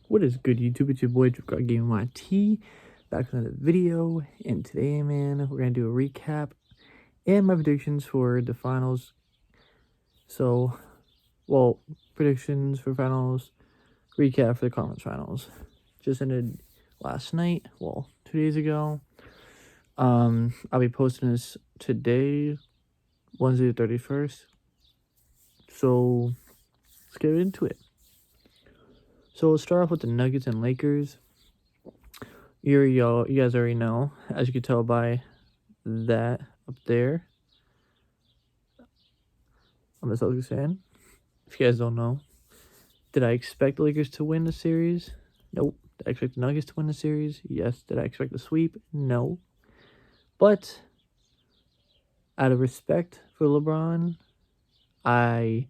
What is good, YouTube? It's your boy Got Game YT back with another video, and today, man, we're gonna do a recap and my predictions for the finals. So, well, predictions for finals, recap for the conference finals. Just ended last night. Well, 2 days ago. I'll be posting this today, Wednesday the 31st. So let's get into it. So let's start off with the Nuggets and Lakers. You guys already know, as you can tell by that up there. I'm a Celtics fan. If you guys don't know, did I expect the Lakers to win the series? Nope. Did I expect the Nuggets to win the series? Yes. Did I expect the sweep? No. But out of respect for LeBron, I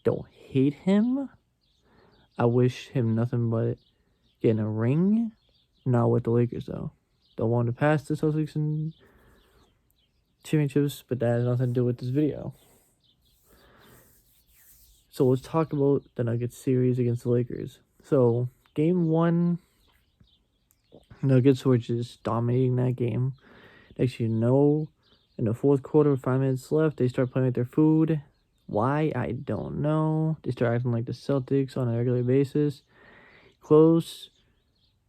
don't hate him. I wish him nothing but getting a ring. Not with the Lakers, though. Don't want to pass the Celtics in championships, but that has nothing to do with this video. So let's talk about the Nuggets series against the Lakers. So game one, Nuggets were just dominating that game. Next you know, in the fourth quarter with 5 minutes left, they start playing with their food. Why? I don't know. They start acting like the Celtics on a regular basis. Close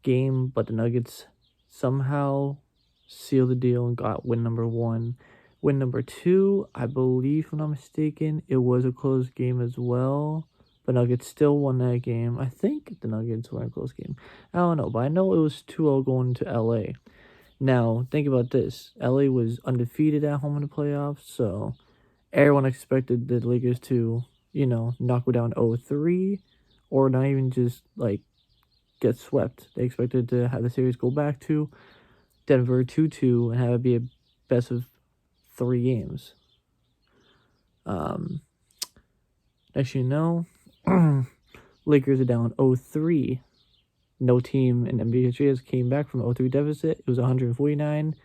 game, but the Nuggets somehow sealed the deal and got win number one. Win number two, I believe, if I'm not mistaken, it was a close game as well. But Nuggets still won that game. I think the Nuggets won a close game. I don't know, but I know it was 2-0 going to LA. Now, think about this. LA was undefeated at home in the playoffs, so everyone expected the Lakers to, knock it down 0-3, or not even just, get swept. They expected to have the series go back to Denver 2-2 and have it be a best of 3 games. Next you know, Lakers are down 0-3. No team in NBA history has came back from 0-3 deficit. It was 149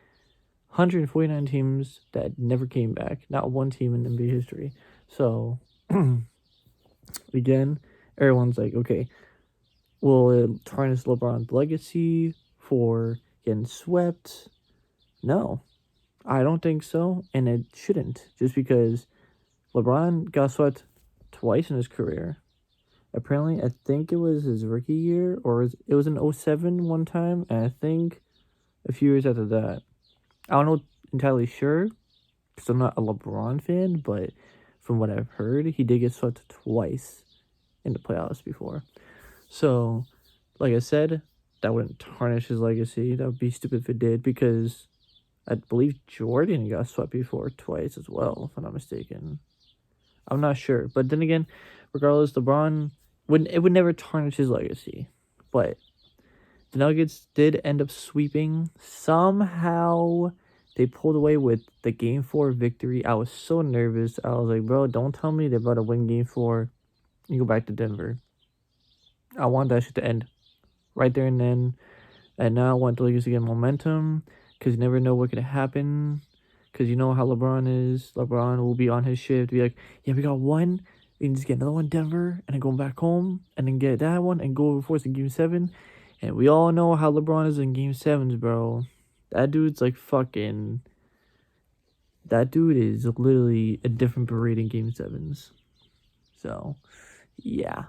teams that never came back. Not one team in NBA history. So, again, everyone's like, okay, will it tarnish LeBron's legacy for getting swept? No, I don't think so, and it shouldn't, just because LeBron got swept twice in his career. Apparently, I think it was his rookie year, or it was in 07 one time, and I think a few years after that. I don't know entirely sure, because I'm not a LeBron fan, but from what I've heard, he did get swept twice in the playoffs before. So, like I said, that wouldn't tarnish his legacy. That would be stupid if it did, because I believe Jordan got swept before twice as well, if I'm not mistaken. I'm not sure. But then again, regardless, LeBron would never tarnish his legacy. But the Nuggets did end up sweeping. Somehow they pulled away with the Game 4 victory. I was so nervous. I was like, bro, don't tell me they're about to win Game 4 and go back to Denver. I want that shit to end right there and then. And now I want the Lakers to get momentum, because you never know what could happen. Because you know how LeBron is. LeBron will be on his shift, be like, yeah, we got one. We can just get another one in Denver, and then go back home, and then get that one, and go over force in Game 7. And we all know how LeBron is in Game 7s, bro. That dude's like fucking... That dude is literally a different breed in Game 7s. So, yeah.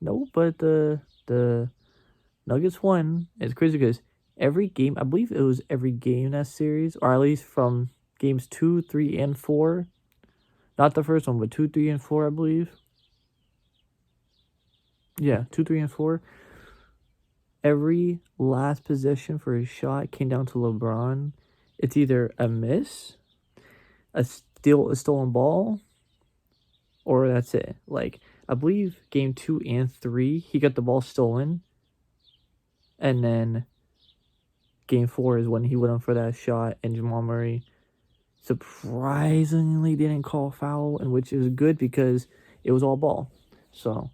No, but the Nuggets won. It's crazy because every game, I believe it was every game in that series, or at least from games 2, 3, and 4. Not the first one, but 2, 3, and 4, I believe. Yeah, 2, 3, and 4. Every last possession for a shot came down to LeBron. It's either a miss, a stolen ball, or that's it. Like, I believe game 2 and 3, he got the ball stolen. And then game 4 is when he went up for that shot, and Jamal Murray surprisingly didn't call a foul, and which is good because it was all ball. So,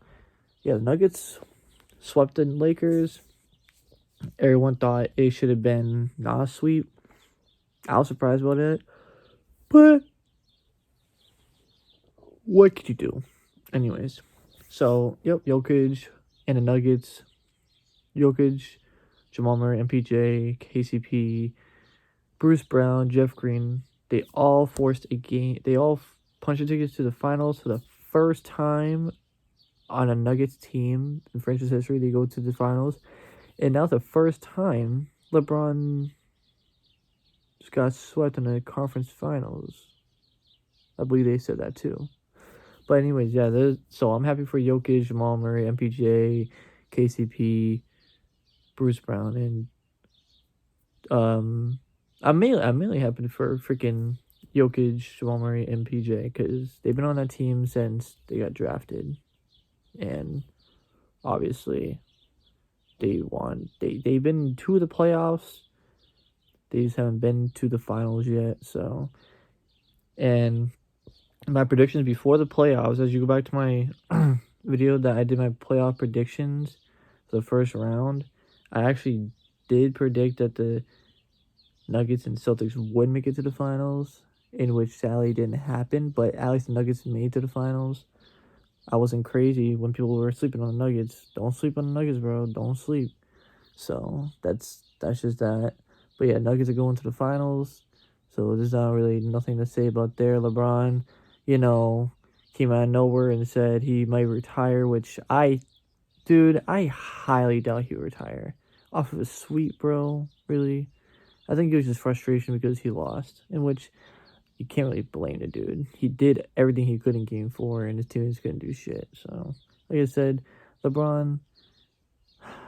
yeah, the Nuggets swept the Lakers. Everyone thought it should have been not a sweep. I was surprised about it. But what could you do? Anyways, so, yep, Jokic and the Nuggets Jokic, Jamal Murray, MPJ, KCP, Bruce Brown, Jeff Green, they all forced a game. They all punched tickets to the finals for the first time on a Nuggets team in franchise history. They go to the finals, and now the first time LeBron just got swept in the conference finals. I believe they said that too. But anyways, yeah. So I'm happy for Jokic, Jamal Murray, MPJ, KCP, Bruce Brown, and I'm mainly happy for freaking Jokic, Jamal Murray, and MPJ because they've been on that team since they got drafted, and obviously they won. They've been to the playoffs. They just haven't been to the finals yet. So, and my predictions before the playoffs, as you go back to my video that I did my playoff predictions for the first round, I actually did predict that the Nuggets and Celtics would make it to the finals, in which sadly didn't happen, but at least the Nuggets made it to the finals. I wasn't crazy when people were sleeping on the Nuggets. Don't sleep on the Nuggets, bro. Don't sleep. So that's just that. But yeah, Nuggets are going to the finals. So there's not really nothing to say about there. LeBron, came out of nowhere and said he might retire, which I highly doubt he would retire. Off of a sweep, bro. Really. I think it was just frustration because he lost, in which you can't really blame the dude. He did everything he could in game 4, and his teammates couldn't do shit. So, like I said, LeBron,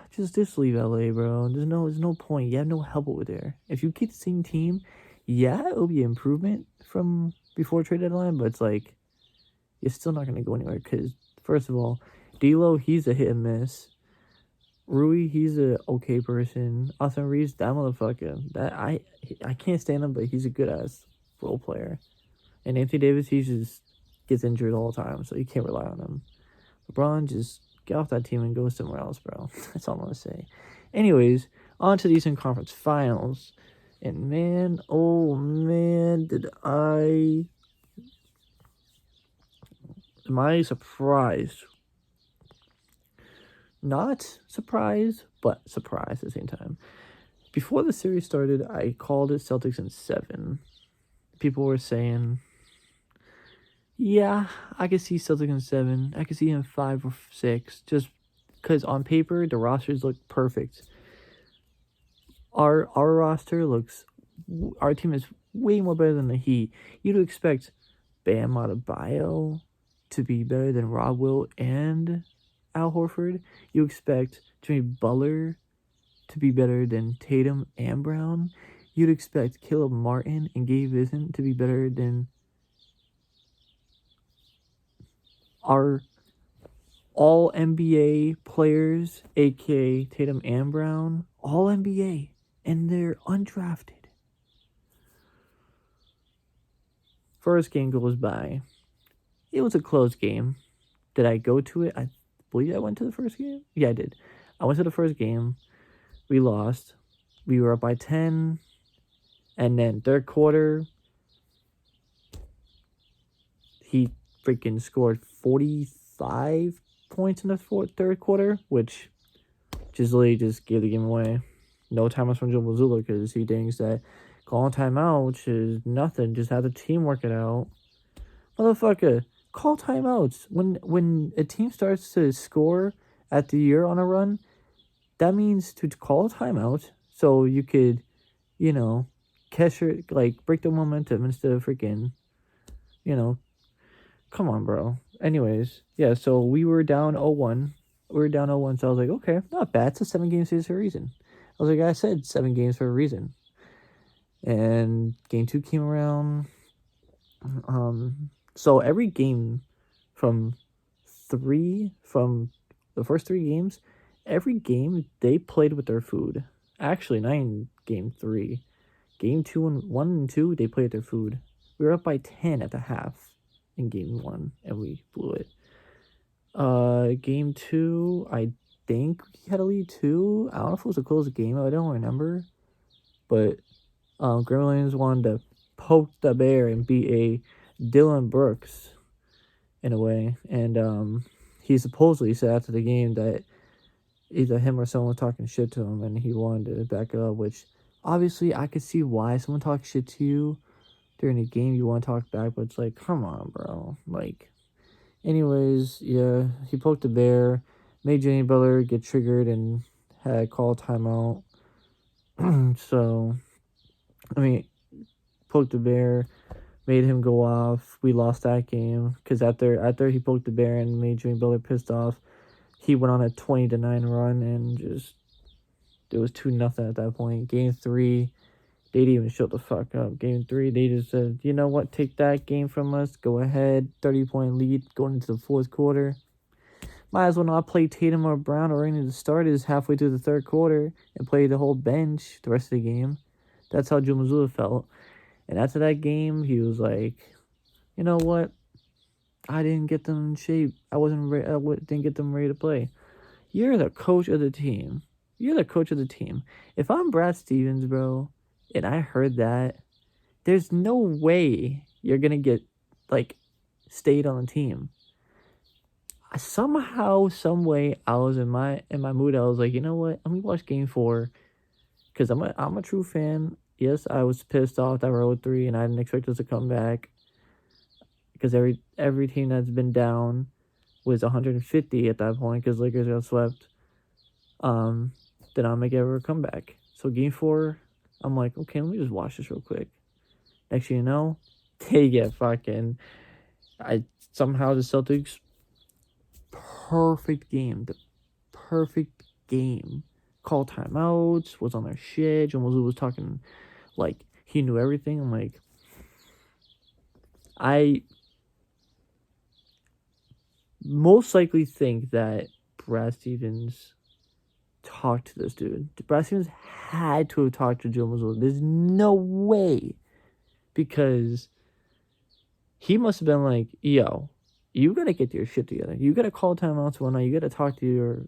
just leave LA, bro. There's no point. You have no help over there. If you keep the same team, yeah, it'll be an improvement from before trade deadline, but it's like you're still not gonna go anywhere because first of all, D'Lo, he's a hit and miss. Rui, he's a okay person. Austin Reeves, that motherfucker. I can't stand him, but he's a good ass role player. And Anthony Davis, he just gets injured all the time, so you can't rely on him. LeBron, just get off that team and go somewhere else, bro. That's all I'm gonna say. Anyways, on to the Eastern Conference Finals. And man, oh man, am I surprised? Not surprised, but surprised at the same time. Before the series started, I called it Celtics in 7. People were saying, yeah, I could see Celtics in 7. I could see him 5 or 6. Just because on paper, the rosters look perfect. Our roster looks... Our team is way more better than the Heat. You'd expect Bam Adebayo to be better than Rob Will and Al Horford. You expect Jimmy Butler to be better than Tatum and Brown. You'd expect Caleb Martin and Gabe Vincent to be better than our all NBA players, aka Tatum and Brown. All NBA, and they're undrafted. First game goes by. It was a close game. Did I go to it? I believe I went to the first game. Yeah, I did. I went to the first game. We lost. We were up by 10. And then third quarter, he freaking scored 45 points in the third quarter, which just literally just gave the game away. No timeouts from Joe Mazzulla because he thinks that calling timeout, which is nothing, just have the team work it out. Motherfucker, call timeouts. When a team starts to score at the year on a run, that means to call a timeout so you could, catch your, break the momentum instead of freaking, come on, bro. Anyways, yeah, so we were down 0-1. We were down 0-1, so I was like, okay, not bad. It's a 7-game series for a reason. I was like, I said 7 games for a reason. And game 2 came around. So every game from the first 3 games, every game they played with their food. Actually, not in game 3. Game 1 and 2, they played their food. We were up by 10 at the half in game 1, and we blew it. Game 2, I think we had a lead 2. I don't know if it was a close game. I don't remember. But Gremlins wanted to poke the bear and beat a Dylan Brooks in a way. And he supposedly said after the game that either him or someone was talking shit to him, and he wanted to back it up. Which obviously I could see why someone talks shit to you during a game. You want to talk back, but it's like, come on, bro. Like, anyways, yeah, he poked the bear, made Jimmy Butler get triggered, and had call timeout. So, I mean, poked the bear, made him go off. We lost that game because after he poked the bear and made Jimmy Butler pissed off, he went on a 20-9 run and just it was 2-0 at that point. Game 3, they didn't even shut the fuck up. Game 3, they just said, you know what, take that game from us. Go ahead, 30-point lead going into the fourth quarter. Might as well not play Tatum or Brown or any of the starters halfway through the third quarter and play the whole bench the rest of the game. That's how Joe Mazzulla felt. And after that game, he was like, you know what? I didn't get them in shape. I didn't get them ready to play. You're the coach of the team. You're the coach of the team. If I'm Brad Stevens, bro, and I heard that, there's no way you're gonna get like stayed on the team. Somehow, some way, I was in my mood. I was like, you know what? Let me watch Game 4 because I'm a true fan. Yes, I was pissed off that we're 0-3 and I didn't expect us to come back because every team that's been down was 150 at that point because Lakers got swept. Did not make ever a comeback. So Game 4, I'm like, okay, let me just watch this real quick. Next thing you know, they get fucking. Somehow the Celtics perfect game. The perfect game. Call timeouts, was on their shit. John Wazoo was talking like he knew everything. I'm like, I most likely think that Brad Stevens talked to this dude. Brad Stevens had to have talked to Joe Mazzulla. There's no way. Because he must have been like, yo, you gotta get your shit together. You gotta call timeouts and whatnot. You gotta talk to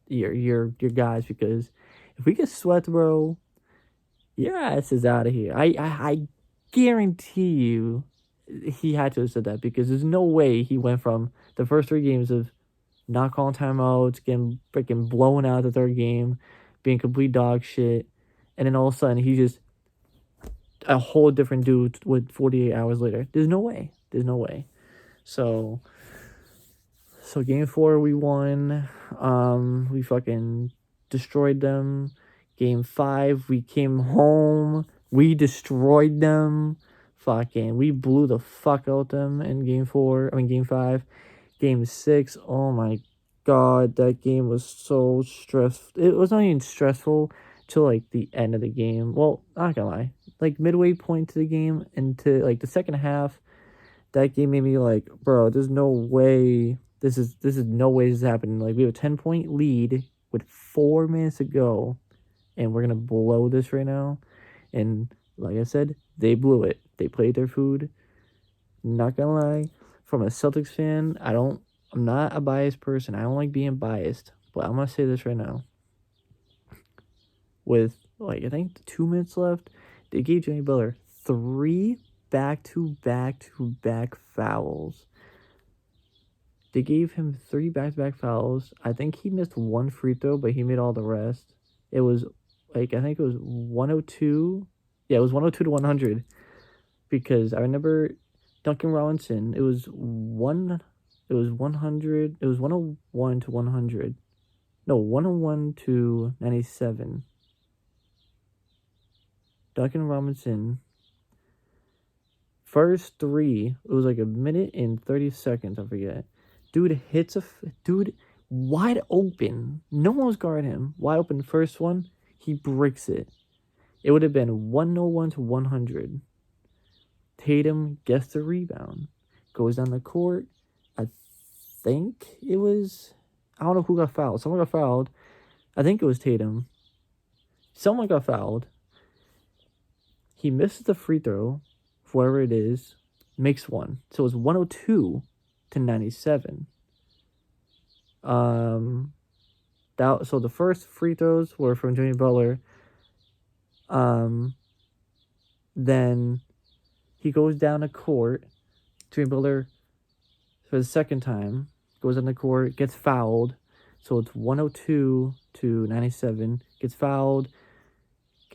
your guys because if we get swept, bro, your ass is out of here. I guarantee you he had to have said that because there's no way he went from the first 3 games of not calling timeouts, getting freaking blown out the third game, being complete dog shit, and then all of a sudden he just a whole different dude with 48 hours later. There's no way. There's no way. So Game 4 we won. We fucking destroyed them. Game 5 we came home. We destroyed them. Fucking we blew the fuck out them in Game 5. Game 6, oh my god, that game was so stressful. It was not even stressful till like the end of the game. Well, not gonna lie, like midway point to the game into like the second half, that game made me like, bro, there's no way this is no way this is happening. Like we have a 10-point lead with 4 minutes to go, and we're gonna blow this right now. And like I said, they blew it. They played their food. Not gonna lie, from a Celtics fan, I'm not a biased person. I don't like being biased, but I'm gonna say this right now. With like I think 2 minutes left, they gave Jimmy Butler 3 back-to-back fouls. They gave him 3 back-to-back fouls. I think he missed 1 free throw, but he made all the rest. It was like I think it was 102. Yeah, it was 102 to 100 because I remember Duncan Robinson. It was 100. It was 101 to 100. No, 101 to 97. Duncan Robinson. First 3, it was like a minute and 30 seconds, I forget. Dude hits dude wide open. No one was guarding him. Wide open first one, he breaks it. It would have been 101 to 100. Tatum gets the rebound. Goes down the court. I think it was, I don't know who got fouled. Someone got fouled. I think it was Tatum. Someone got fouled. He misses the free throw. Whoever it is, makes one. So it was 102 to 97. So the first free throws were from Jimmy Butler. Then he goes down the court. Jimmy Butler, for the second time, goes on the court, gets fouled. So it's 102 to 97. Gets fouled,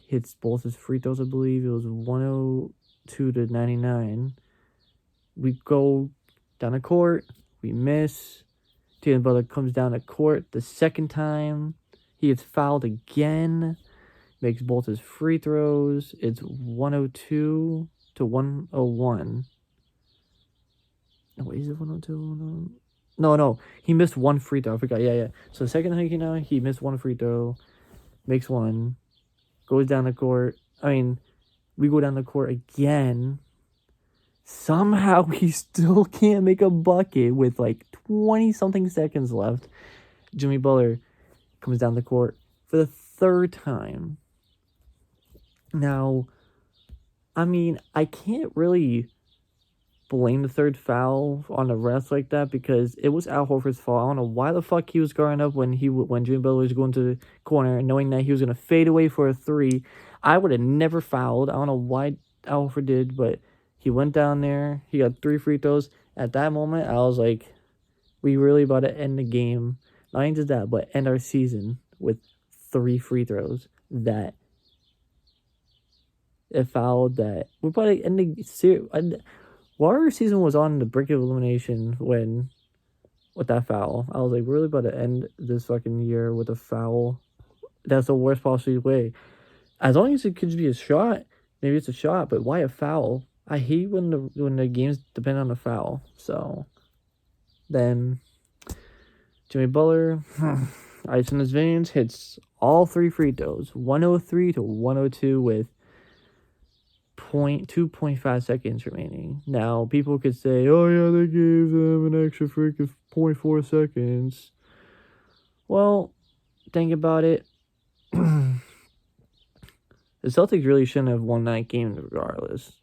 hits both his free throws, I believe. It was 102 to 99. We go down the court. We miss. Jalen Butler comes down the court the second time. He gets fouled again. Makes both his free throws. It's 102 to 101. No, wait, is it 102? No. He missed one free throw. I forgot. Yeah. So the second time he missed one free throw. Makes one. Goes down the court. We go down the court again. Somehow he still can't make a bucket with like 20-something seconds left. Jimmy Butler comes down the court for the third time. Now, I can't really blame the third foul on the refs like that because it was Al Horford's fault. I don't know why the fuck he was guarding up when Jimmy Butler was going to the corner and knowing that he was going to fade away for a three. I would have never fouled. I don't know why Al Horford did, but he went down there. He got 3 free throws. At that moment, I was like, we really about to end the game. Not even just that, but end our season with 3 free throws that it fouled that. We're about to end the series. Warrior season was on the brink of elimination with that foul. I was like, we're really about to end this fucking year with a foul. That's the worst possible way. As long as it could be a shot, maybe it's a shot, but why a foul? I hate when the games depend on a foul. So then Jimmy Butler, ice in his veins, hits all 3 free throws, 103 to 102 with 2.5 seconds remaining. Now, people could say, oh yeah, they gave them an extra freaking 0.4 seconds. Well, think about it. The Celtics really shouldn't have won that game regardless.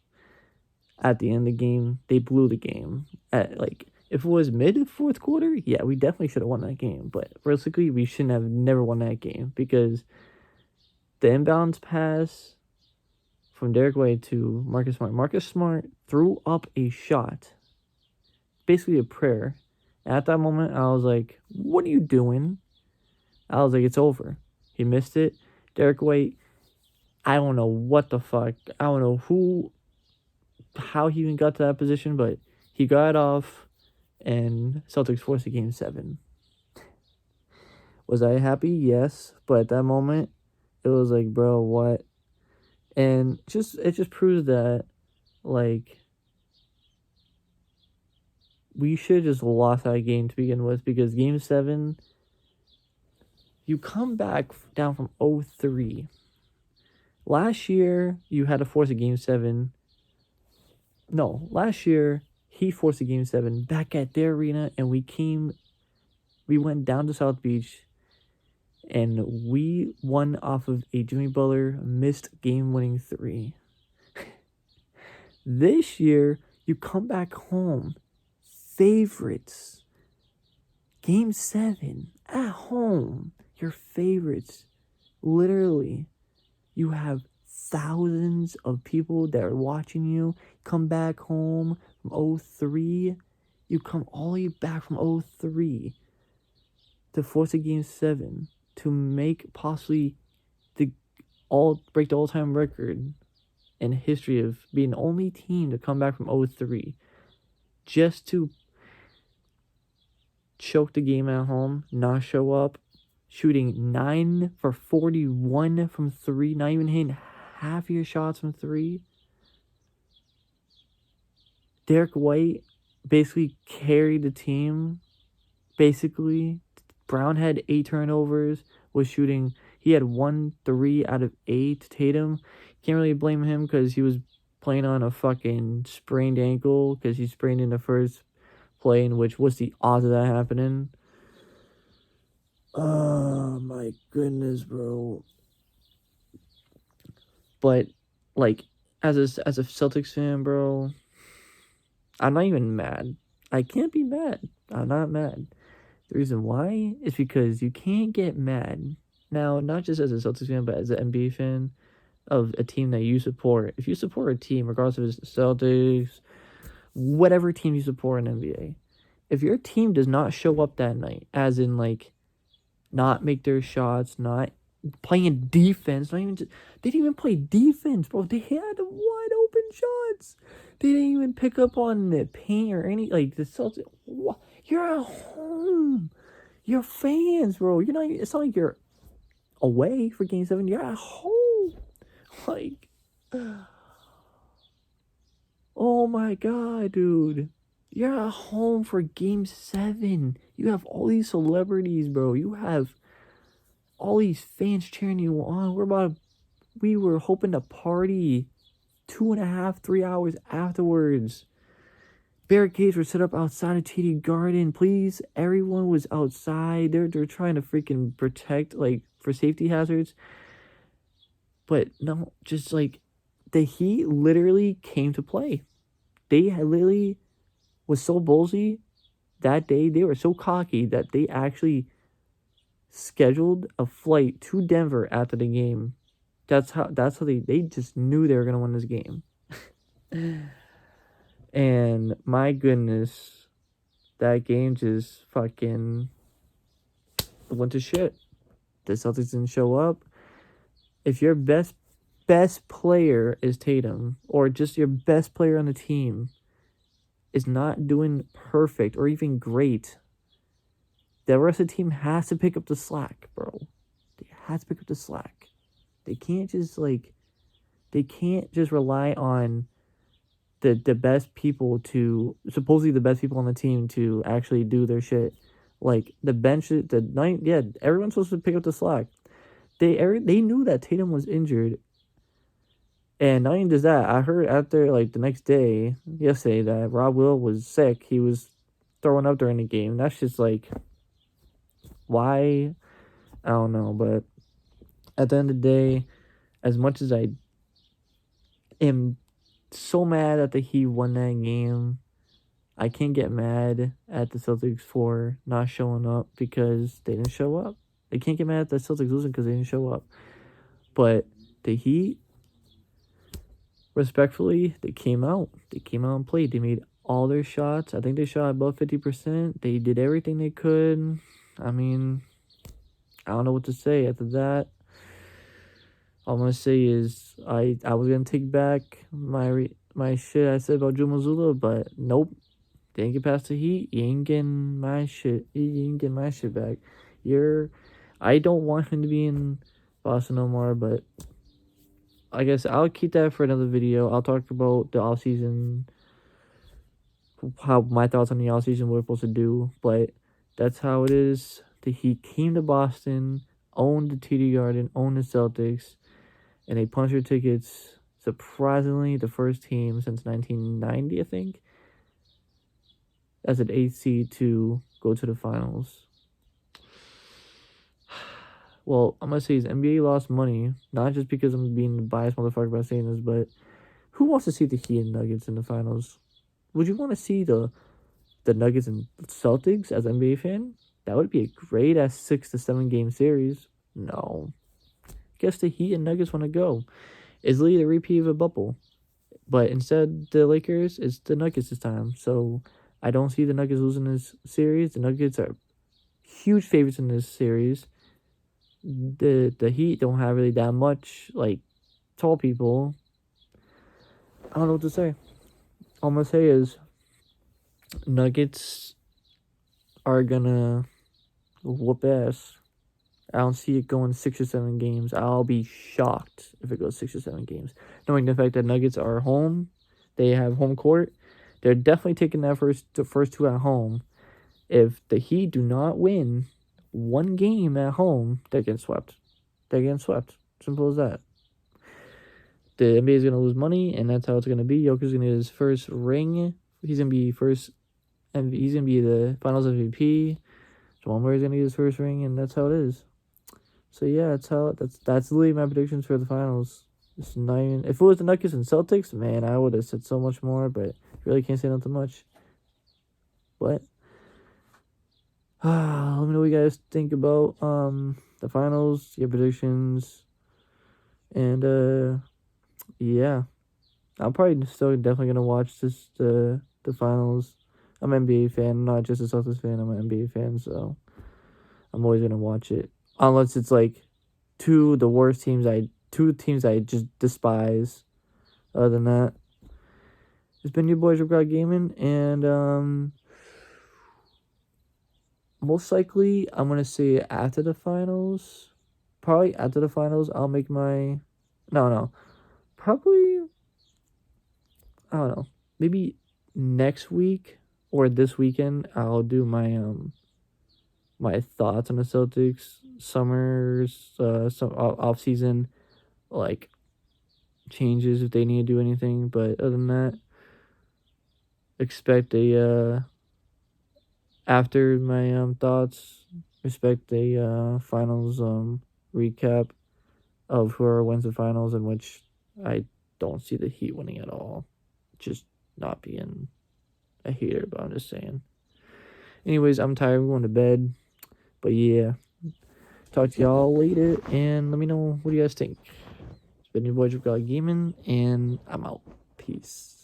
At the end of the game, they blew the game. If it was mid-fourth quarter, yeah, we definitely should have won that game. But realistically, we shouldn't have never won that game because the inbounds pass from Derek White to Marcus Smart. Marcus Smart threw up a shot, basically a prayer. And at that moment, I was like, what are you doing? I was like, it's over. He missed it. Derek White, I don't know what the fuck. I don't know how he even got to that position, but he got off, and Celtics forced a game 7. Was I happy? Yes. But at that moment, it was like, bro, what? And it just proves that, we should have just lost that game to begin with, because game 7, you come back down from 0-3. Last year, you had to force a game 7. No, last year, he forced a game 7 back at their arena, and we went down to South Beach, and we won off of a Jimmy Butler missed game-winning 3. This year, you come back home, favorites. Game 7, at home, your favorites. Literally, you have thousands of people that are watching you. Come back home from 0-3. You come all the way back from 0-3 to force a game 7 to make possibly break the all-time record in history of being the only team to come back from 0-3 just to choke the game at home, not show up, shooting 9 for 41 from 3, not even hitting half your shots from 3. Derek White basically carried the team. Basically, Brown had 8 turnovers, was shooting. He had 1 3 out of 8. Tatum, can't really blame him because he was playing on a fucking sprained ankle because he sprained in the first play, in which, what's the odds of that happening? Oh my goodness, bro. But as a Celtics fan, bro, I'm not even mad. I can't be mad. I'm not mad. The reason why is because you can't get mad. Now, not just as a Celtics fan, but as an NBA fan of a team that you support. If you support a team, regardless if it's the Celtics, whatever team you support in NBA, if your team does not show up that night, as in not make their shots, not playing defense, not even they didn't even play defense, bro. They had wide open shots. They didn't even pick up on the paint or any like the Celtics. What? You're at home. You're fans, bro. You're not. It's not like you're away for Game 7. You're at home. Like, oh my god, dude. You're at home for Game 7. You have all these celebrities, bro. You have all these fans cheering you on. We were hoping to party 2.5, 3 hours afterwards. Barricades were set up outside of TD Garden. Please, everyone was outside. They're trying to freaking protect, like, for safety hazards. But no, just like the Heat literally came to play. They had literally was so ballsy that day. They were so cocky that they actually scheduled a flight to Denver after the game. That's how they just knew they were gonna win this game. And my goodness, that game just fucking went to shit. The Celtics didn't show up. If your best player is Tatum, or just your best player on the team is not doing perfect or even great, the rest of the team has to pick up the slack, bro. They have to pick up the slack. They can't just rely on the best people to, supposedly the best people on the team to actually do their shit. Like the bench, everyone's supposed to pick up the slack. They knew that Tatum was injured. And not even just that, I heard after, like, the next day, yesterday, that Rob Will was sick. He was throwing up during the game. That's just, like, why? I don't know. But at the end of the day, as much as I am so mad that the Heat won that game, I can't get mad at the Celtics for not showing up because they didn't show up. I can't get mad at the Celtics losing because they didn't show up. But the Heat, respectfully, they came out and played. They made all their shots. I think they shot above 50%. They did everything they could. I mean, I don't know what to say after that. All I'm gonna say is I was gonna take back my shit I said about Joe Mazzulla, but nope. Didn't get past the Heat. You ain't getting my shit. You ain't getting my shit back. I don't want him to be in Boston no more, but I guess I'll keep that for another video. I'll talk about the offseason, how my thoughts on the offseason, what we're supposed to do. But that's how it is. The Heat came to Boston, owned the TD Garden, owned the Celtics, and they punched their tickets. Surprisingly, the first team since 1990, I think, as an 8th seed to go to the finals. Well, I'm going to say is NBA lost money, not just because I'm being a biased motherfucker by saying this, but who wants to see the Heat and Nuggets in the finals? Would you want to see the Nuggets and Celtics as an NBA fan? That would be a great-ass 6 to 7 game series. No. Guess the Heat and Nuggets want to go. It's literally the repeat of a bubble. But instead, the Lakers, it's the Nuggets this time. So I don't see the Nuggets losing this series. The Nuggets are huge favorites in this series. The Heat don't have really that much, like, tall people. I don't know what to say. All I'm going to say is Nuggets are going to whoop ass. I don't see it going 6 or 7 games. I'll be shocked if it goes 6 or 7 games. Knowing the fact that Nuggets are home, they have home court. They're definitely taking the first 2 at home. If the Heat do not win 1 game at home, they're getting swept. Simple as that. The NBA is going to lose money, and that's how it's going to be. Joker's going to get his first ring. He's going to be he's going to be the Finals MVP. Jamal Murray's going to get his first ring, and that's how it is. So yeah, that's literally my predictions for the finals. It's not even, if it was the Nuggets and Celtics, man, I would have said so much more, but really can't say nothing much. But let me know what you guys think about the finals, your predictions, and yeah, I'm probably still definitely gonna watch the finals. I'm an NBA fan, not just a Celtics fan. I'm an NBA fan, so I'm always gonna watch it unless it's like two teams I just despise. Other than that, it's been your boys Rip Gaming, and most likely I'm gonna say after the finals. Probably after the finals, I'll make my no. Probably I don't know. Maybe next week or this weekend I'll do my thoughts on the Celtics some off season like changes if they need to do anything. But other than that, expect a after my thoughts, expect a finals recap of whoever wins the finals, in which I don't see the Heat winning at all. Just not being a hater, but I'm just saying. Anyways, I'm tired. I'm going to bed. But yeah, talk to y'all later, and let me know what do you guys think. It's been your boy Gaming, and I'm out. Peace.